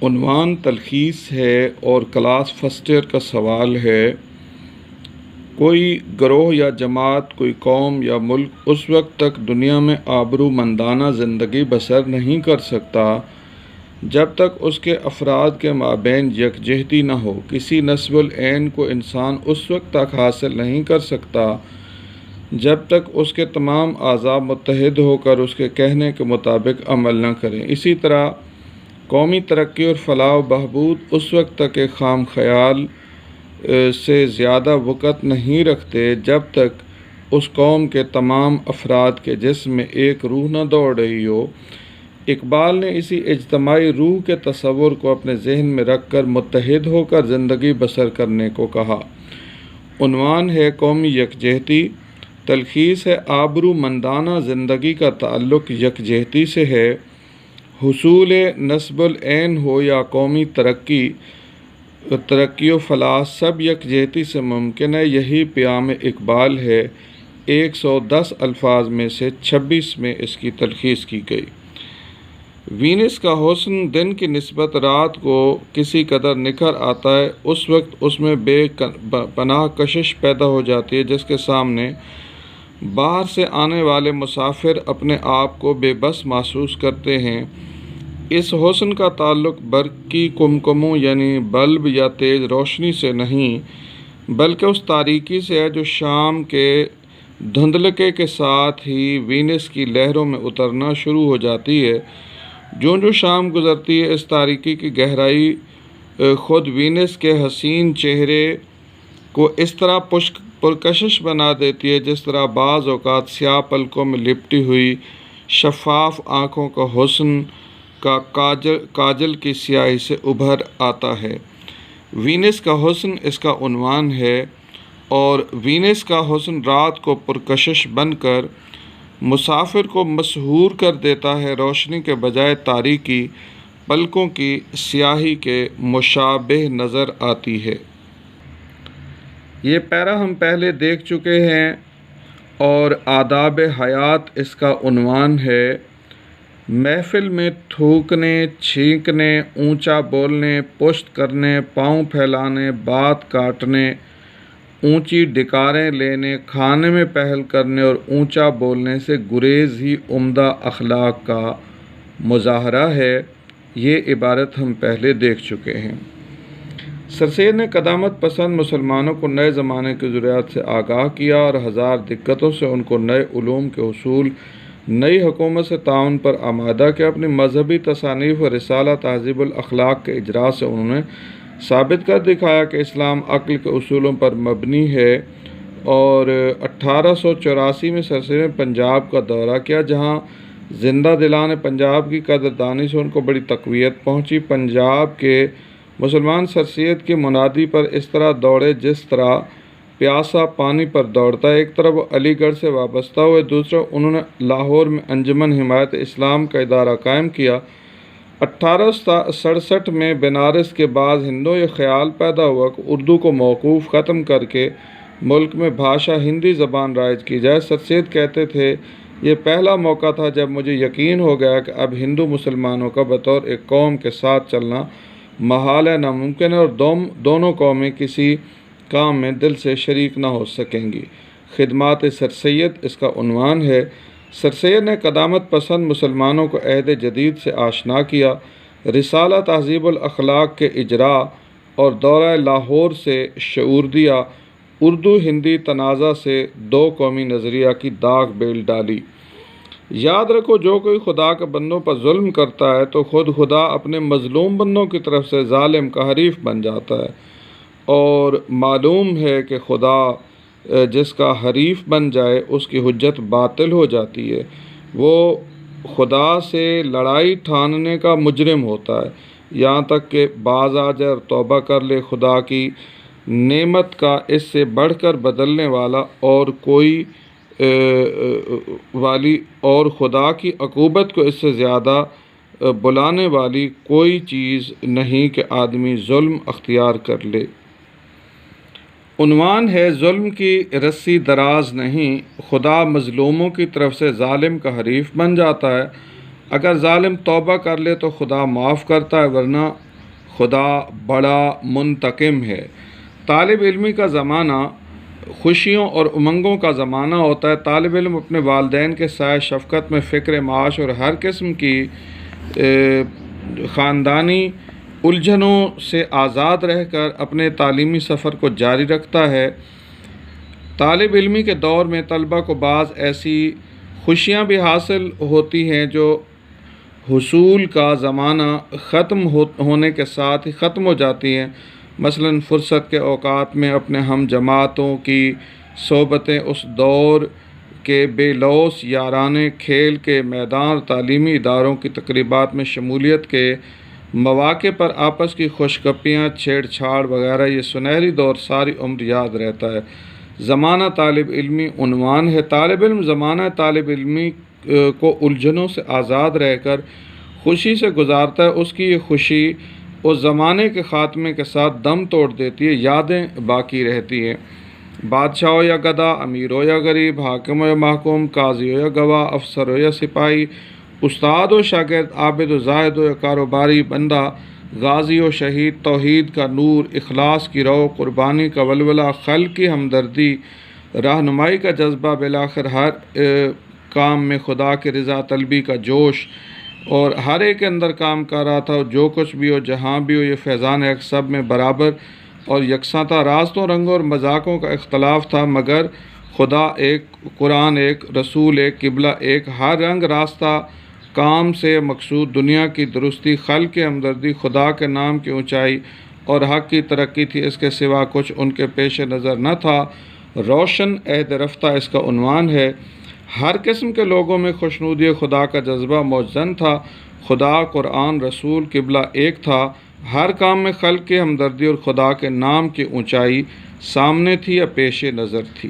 عنوان تلخیص ہے اور کلاس فرسٹ ایئر کا سوال ہے۔ کوئی گروہ یا جماعت، کوئی قوم یا ملک اس وقت تک دنیا میں آبرومندانہ زندگی بسر نہیں کر سکتا جب تک اس کے افراد کے مابین یکجہتی نہ ہو۔ کسی نصب العین کو انسان اس وقت تک حاصل نہیں کر سکتا جب تک اس کے تمام اعضاء متحد ہو کر اس کے کہنے کے مطابق عمل نہ کریں۔ اسی طرح قومی ترقی اور فلاح و بہبود اس وقت تک ایک خام خیال سے زیادہ وقت نہیں رکھتے جب تک اس قوم کے تمام افراد کے جسم میں ایک روح نہ دوڑ رہی ہو۔ اقبال نے اسی اجتماعی روح کے تصور کو اپنے ذہن میں رکھ کر متحد ہو کر زندگی بسر کرنے کو کہا۔ عنوان ہے قومی یکجہتی۔ تلخیص ہے آبرومندانہ زندگی کا تعلق یکجہتی سے ہے۔ حصول نصب العین ہو یا قومی ترقی و فلاح، سب یکجہتی سے ممکن ہے۔ یہی پیام اقبال ہے۔ 110 الفاظ میں سے 26 میں اس کی تلخیص کی گئی۔ وینس کا حسن دن کی نسبت رات کو کسی قدر نکھر آتا ہے، اس وقت اس میں بے پناہ کشش پیدا ہو جاتی ہے جس کے سامنے باہر سے آنے والے مسافر اپنے آپ کو بے بس محسوس کرتے ہیں۔ اس حسن کا تعلق برقی کمکموں یعنی بلب یا تیز روشنی سے نہیں بلکہ اس تاریکی سے ہے جو شام کے دھندلکے کے ساتھ ہی وینس کی لہروں میں اترنا شروع ہو جاتی ہے۔ جو شام گزرتی ہے، اس تاریکی کی گہرائی خود وینس کے حسین چہرے کو اس طرح پرکشش بنا دیتی ہے جس طرح بعض اوقات سیاہ پلکوں میں لپٹی ہوئی شفاف آنکھوں کا حسن کا کاجل کی سیاہی سے ابھر آتا ہے۔ وینس کا حسن اس کا عنوان ہے، اور وینس کا حسن رات کو پرکشش بن کر مسافر کو مسحور کر دیتا ہے، روشنی کے بجائے تاریکی پلکوں کی سیاہی کے مشابہ نظر آتی ہے۔ یہ پیرا ہم پہلے دیکھ چکے ہیں، اور آداب حیات اس کا عنوان ہے۔ محفل میں تھوکنے، چھینکنے، اونچا بولنے، پشت کرنے، پاؤں پھیلانے، بات کاٹنے، اونچی ڈکاریں لینے، کھانے میں پہل کرنے اور اونچا بولنے سے گریز ہی عمدہ اخلاق کا مظاہرہ ہے۔ یہ عبارت ہم پہلے دیکھ چکے ہیں۔ سر سید نے قدامت پسند مسلمانوں کو نئے زمانے کی ضروریات سے آگاہ کیا اور ہزار دقتوں سے ان کو نئے علوم کے حصول، نئی حکومت سے تعاون پر آمادہ کیا۔ اپنی مذہبی تصانیف و رسالہ تہذیب الاخلاق کے اجرا سے انہوں نے ثابت کر دکھایا کہ اسلام عقل کے اصولوں پر مبنی ہے، اور 1884 میں سر سید نے پنجاب کا دورہ کیا جہاں زندہ دلان پنجاب کی قدردانی سے ان کو بڑی تقویت پہنچی۔ پنجاب کے مسلمان سر سید کی منادی پر اس طرح دوڑے جس طرح پیاسا پانی پر دوڑتا ہے۔ ایک طرف وہ علی گڑھ سے وابستہ ہوئے، دوسرا انہوں نے لاہور میں انجمن حمایت اسلام کا ادارہ قائم کیا۔ 1867 میں بنارس کے بعض ہندوں یہ خیال پیدا ہوا کہ اردو کو موقوف ختم کر کے ملک میں بھاشا ہندی زبان رائج کی جائے۔ سر سید کہتے تھے، یہ پہلا موقع تھا جب مجھے یقین ہو گیا کہ اب ہندو مسلمانوں کا بطور ایک قوم کے ساتھ چلنا محال ہے، ناممکن ہے، اور دونوں قومیں کسی کام میں دل سے شریک نہ ہو سکیں گی۔ خدمات سر سید اس کا عنوان ہے۔ سر سید نے قدامت پسند مسلمانوں کو عہد جدید سے آشنا کیا، رسالہ تہذیب الاخلاق کے اجرا اور دورہ لاہور سے شعور دیا، اردو ہندی تنازع سے دو قومی نظریہ کی داغ بیل ڈالی۔ یاد رکھو، جو کوئی خدا کے بندوں پر ظلم کرتا ہے تو خود خدا اپنے مظلوم بندوں کی طرف سے ظالم کا حریف بن جاتا ہے، اور معلوم ہے کہ خدا جس کا حریف بن جائے اس کی حجت باطل ہو جاتی ہے، وہ خدا سے لڑائی ٹھاننے کا مجرم ہوتا ہے، یہاں تک کہ باز آ جائے اور توبہ کر لے۔ خدا کی نعمت کا اس سے بڑھ کر بدلنے والا اور خدا کی عقوبت کو اس سے زیادہ بلانے والی کوئی چیز نہیں کہ آدمی ظلم اختیار کر لے۔ عنوان ہے، ظلم کی رسی دراز نہیں، خدا مظلوموں کی طرف سے ظالم کا حریف بن جاتا ہے۔ اگر ظالم توبہ کر لے تو خدا معاف کرتا ہے، ورنہ خدا بڑا منتقم ہے۔ طالب علمی کا زمانہ خوشیوں اور امنگوں کا زمانہ ہوتا ہے۔ طالب علم اپنے والدین کے سائے شفقت میں فکر معاش اور ہر قسم کی خاندانی الجھنوں سے آزاد رہ کر اپنے تعلیمی سفر کو جاری رکھتا ہے۔ طالب علمی کے دور میں طلبہ کو بعض ایسی خوشیاں بھی حاصل ہوتی ہیں جو حصول کا زمانہ ختم ہونے کے ساتھ ہی ختم ہو جاتی ہیں۔ مثلاً فرصت کے اوقات میں اپنے ہم جماعتوں کی صحبتیں، اس دور کے بے لوث یارانے، کھیل کے میدان، تعلیمی اداروں کی تقریبات میں شمولیت کے مواقع پر آپس کی خوش گپیاں، چھیڑ چھاڑ وغیرہ، یہ سنہری دور ساری عمر یاد رہتا ہے۔ زمانہ طالب علمی عنوان ہے۔ طالب علم زمانہ طالب علمی کو الجھنوں سے آزاد رہ کر خوشی سے گزارتا ہے۔ اس کی یہ خوشی اس زمانے کے خاتمے کے ساتھ دم توڑ دیتی ہے، یادیں باقی رہتی ہیں۔ بادشاہ ہو یا گدا، امیر ہو یا غریب، حاکم ہو یا محکوم، قاضی ہو یا گواہ، افسر ہو یا سپاہی، استاد و شاگرد، عابد و زاہد ہو یا کاروباری بندہ، غازی و شہید، توحید کا نور، اخلاص کی رو، قربانی کا ولولہ، خلق کی ہمدردی، رہنمائی کا جذبہ، بالآخر ہر کام میں خدا کی رضا طلبی کا جوش، اور ہر ایک کے اندر کام کر رہا تھا۔ جو کچھ بھی ہو، جہاں بھی ہو، یہ فیضان ایک سب میں برابر اور یکساں تھا۔ راستوں، رنگوں اور مذاقوں کا اختلاف تھا، مگر خدا ایک، قرآن ایک، رسول ایک، قبلہ ایک۔ ہر رنگ راستہ کام سے مقصود دنیا کی درستی، خلق کی ہمدردی، خدا کے نام کی اونچائی اور حق کی ترقی تھی۔ اس کے سوا کچھ ان کے پیش نظر نہ تھا۔ روشن عہد رفتہ اس کا عنوان ہے۔ ہر قسم کے لوگوں میں خوشنودی خدا کا جذبہ موجزن تھا۔ خدا، قرآن، رسول، قبلہ ایک تھا۔ ہر کام میں خلق کی ہمدردی اور خدا کے نام کی اونچائی سامنے تھی یا پیش نظر تھی۔